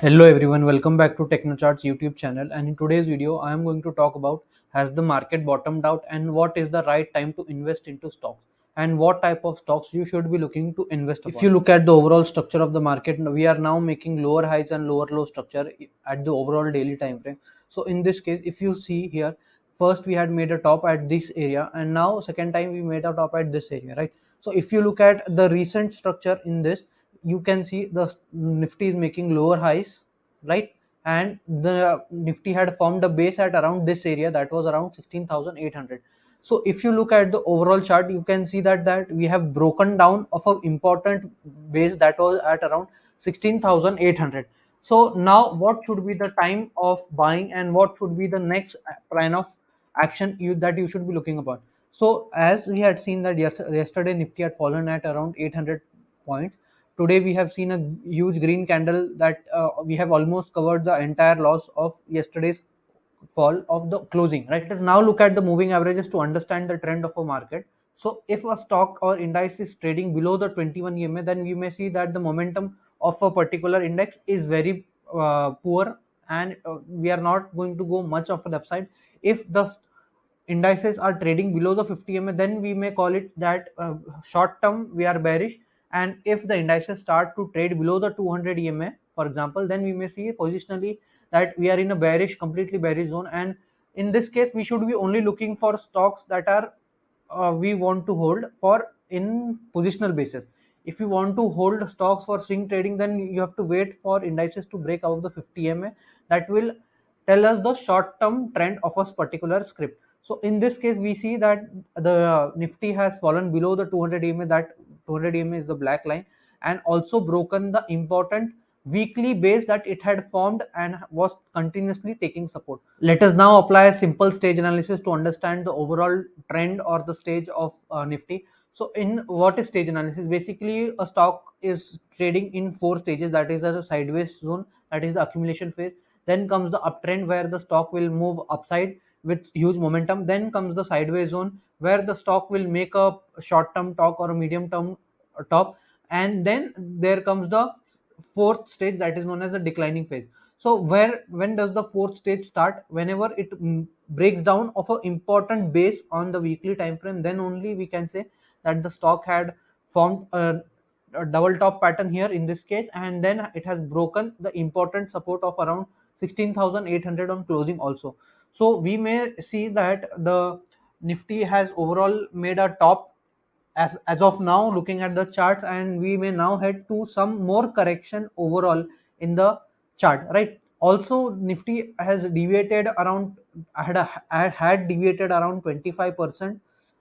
Hello everyone, welcome back to TechnoChart's YouTube channel, and in today's video I am going to talk about has the market bottomed out and what is the right time to invest into stocks and what type of stocks you should be looking to invest upon. If you look at the overall structure of the market, we are now making lower highs and lower low structure at the overall daily time frame. So in this case, if you see here, first we had made a top at this area and now second time we made a top at this area, right? So if you look at the recent structure in this, you can see the Nifty is making lower highs, right? And the Nifty had formed a base at around this area, that was around 16,800. So if you look at the overall chart, you can see that we have broken down of an important base that was at around 16,800. So now what should be the time of buying and what should be the next plan of action that you should be looking upon? So as we had seen that yesterday Nifty had fallen at around 800 points. Today we have seen a huge green candle that we have almost covered the entire loss of yesterday's fall of the closing, right? Let us now look at the moving averages to understand the trend of a market. So if a stock or index is trading below the 21 EMA, then we may see that the momentum of a particular index is very poor, and we are not going to go much of an upside. If the indices are trading below the 50 EMA, then we may call it that short term we are bearish. And if the indices start to trade below the 200 EMA, for example, then we may see positionally that we are in a completely bearish zone. And in this case, we should be only looking for stocks that are we want to hold for in positional basis. If you want to hold stocks for swing trading, then you have to wait for indices to break above the 50 EMA. That will tell us the short term trend of a particular script. So in this case, we see that the Nifty has fallen below the 200 EMA. That 200 EMA is the black line, and also broken the important weekly base that it had formed and was continuously taking support. Let us now apply a simple stage analysis to understand the overall trend or the stage of Nifty. So in what is stage analysis? Basically, a stock is trading in four stages. That is a sideways zone, that is the accumulation phase. Then comes the uptrend where the stock will move upside with huge momentum. Then comes the sideways zone where the stock will make a short term top or a medium term top. And then there comes the fourth stage, that is known as the declining phase. So when does the fourth stage start? Whenever it breaks down of an important base on the weekly time frame, then only we can say that the stock had formed a double top pattern here in this case, and then it has broken the important support of around 16,800 on closing also. So we may see that the Nifty has overall made a top as of now looking at the charts, and we may now head to some more correction overall in the chart, right? Also Nifty has deviated around had deviated around 25%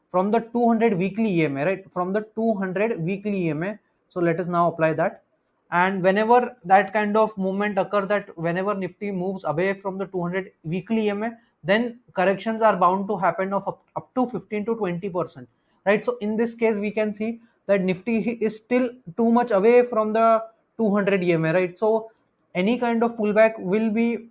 from the 200 weekly EMA, right? From the 200 weekly EMA. So let us now apply that. And whenever that kind of movement occurs, that whenever Nifty moves away from the 200 weekly EMA, then corrections are bound to happen of up to 15 to 20%, right? So in this case, we can see that Nifty is still too much away from the 200 EMA, right? So any kind of pullback will be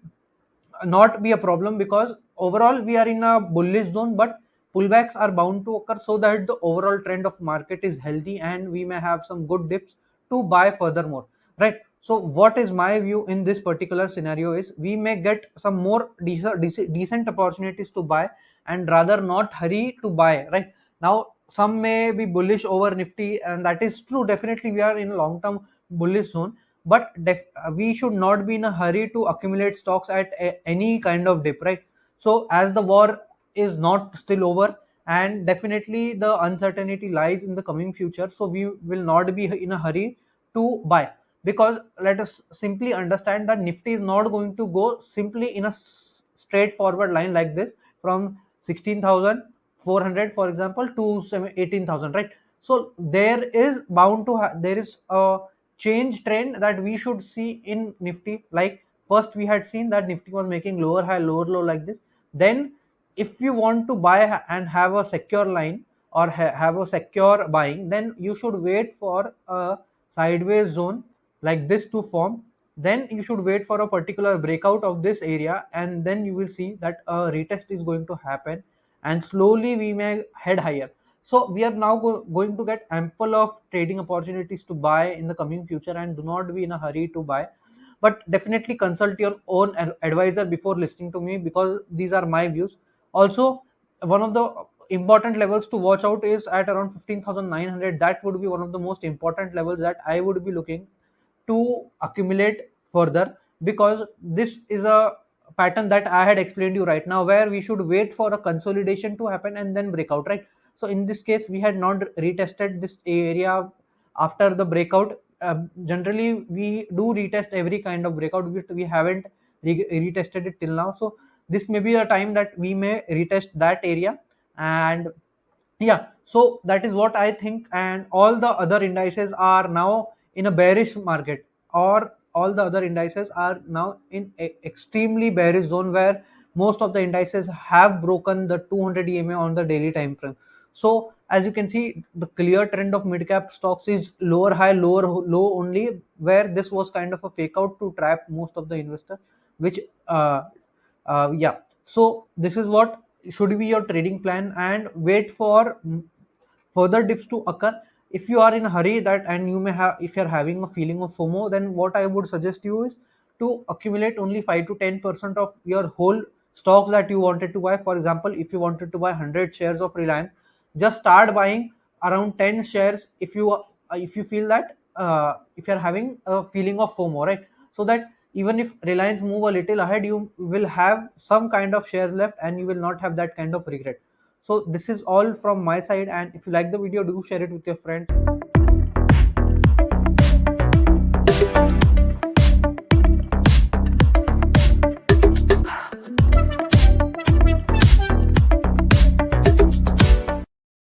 not be a problem, because overall we are in a bullish zone, but pullbacks are bound to occur, so that the overall trend of market is healthy and we may have some good dips to buy furthermore, right? So what is my view in this particular scenario is we may get some more decent opportunities to buy, and rather not hurry to buy. Right now some may be bullish over Nifty, and that is true. Definitely we are in a long term bullish zone, but we should not be in a hurry to accumulate stocks at any kind of dip, right? So as the war is not still over, and definitely the uncertainty lies in the coming future, so we will not be in a hurry to buy, because let us simply understand that Nifty is not going to go simply in a straightforward line like this from 16,400 for example to 18,000, right? So there is bound to there is a change trend that we should see in Nifty. Like first we had seen that Nifty was making lower high lower low like this. Then if you want to buy and have a secure line, or have a secure buying, then you should wait for a sideways zone like this to form. Then you should wait for a particular breakout of this area, and then you will see that a retest is going to happen, and slowly we may head higher. So we are now going to get ample of trading opportunities to buy in the coming future, and do not be in a hurry to buy. but definitely consult your own advisor before listening to me, because these are my views. Also, one of the important levels to watch out is at around 15,900. That would be one of the most important levels that I would be looking to accumulate further, because this is a pattern that I had explained you right now, where we should wait for a consolidation to happen and then breakout, right? So in this case, we had not retested this area after the breakout. Generally, we do retest every kind of breakout, but we haven't retested it till now. So this may be a time that we may retest that area. And yeah, so that is what I think. And all the other indices are now in a bearish market, or all the other indices are now in extremely bearish zone, where most of the indices have broken the 200 EMA on the daily time frame. So as you can see, the clear trend of mid cap stocks is lower high, lower low only, where this was kind of a fake out to trap most of the investors, which yeah. So this is what should be your trading plan, and wait for further dips to occur. If you are in a hurry, that and you may have, if you're having a feeling of FOMO, then what I would suggest you is to accumulate only 5 to 10% of your whole stocks that you wanted to buy. For example, if you wanted to buy 100 shares of Reliance, just start buying around 10 shares if you feel that if you're having a feeling of FOMO, right? So that even if Reliance move a little ahead, you will have some kind of shares left and you will not have that kind of regret. So this is all from my side, and if you like the video, do share it with your friends.